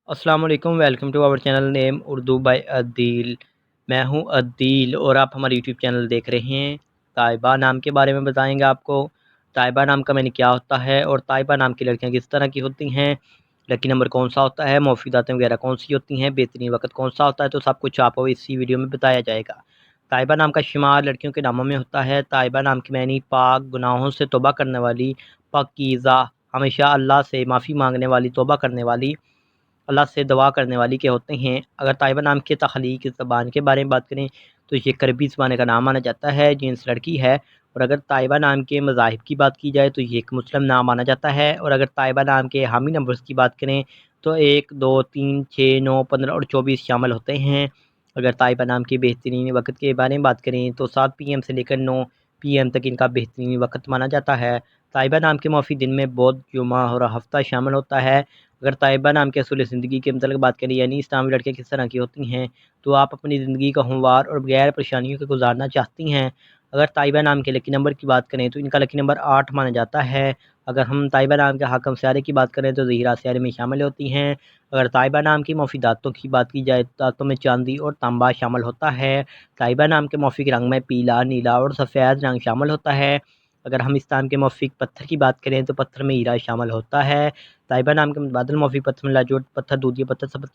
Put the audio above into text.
अस्सलाम वालेकुम, welcome to our channel name Urdu by Adeel. मैं हूं अदील और आप हमारे यूट्यूब चैनल देख रहे हैं। ताइबा नाम के बारे में बताएंगे आपको। ताइबा नाम का मैंने क्या होता है और ताइबा नाम की लड़कियां किस तरह की होती हैं, लकी नंबर कौन सा होता है, मुफीदातें वगैरह कौन सी होती हैं, बेहतरीन वक्त कौन सा होता है, तो सब कुछ आपको इसी वीडियो में बताया जाएगा। ताइबा नाम का शुमार लड़कियों के नामों में होता है। ताइबा नाम की मैनी पाक, गुनाहों से तौबा करने वाली, पाकीज़ा, हमेशा अल्लाह से माफ़ी मांगने वाली, तौबा करने वाली, अल्लाह से दुआ करने वाली के होते हैं। अगर ताइबा नाम के तख्लीक ज़बान के बारे में बात करें तो ये करबी ज़बान का नाम माना जाता है, जीन्स लड़की है। और अगर ताइबा नाम के मज़ाहिब की बात की जाए तो ये एक मुस्लिम नाम माना जाता है। और अगर ताइबा नाम के हामी नंबर्स की बात करें तो 1, 2, 3, 6, 9, 15 और 24 शामिल होते हैं। अगर ताइबा नाम के बेहतरीन वक्त के बारे में बात करें तो 7 PM से लेकर 9 PM तक इनका बेहतरीन वक्त माना जाता है। ताइबा नाम के मौफी दिन में बुध, जुमा और हफ्ता शामिल होता है। अगर ताइबा नाम के असूल ज़िंदगी के मतलब बात करें, यानी इस्लामी लड़कियाँ किस तरह की होती हैं, तो आप अपनी ज़िंदगी को हमवार और बगैर परेशानियों के गुजारना चाहती हैं। अगर ताइबा नाम के लकी नंबर की बात करें तो इनका लकी नंबर 8 माना जाता है। अगर हम ताइबा नाम के हाकम सियारे की बात करें तो ज़हीरा सियारे में शामिल होती हैं। अगर ताइबा नाम की मुफीदातों की बात की जाए तो दांतों में चांदी और तांबा शामिल होता है। ताइबा नाम के मौफिक रंग में पीला, नीला और सफ़ेद रंग शामिल होता है। अगर हम इस नाम के मौफिक पत्थर की बात करें तो पत्थर में हीरा शामिल होता है। ताइबा नाम के मुतबादल मौफिक पत्थर में लाजोट पत्थर, दूधिया पत्थर, सफ़ेद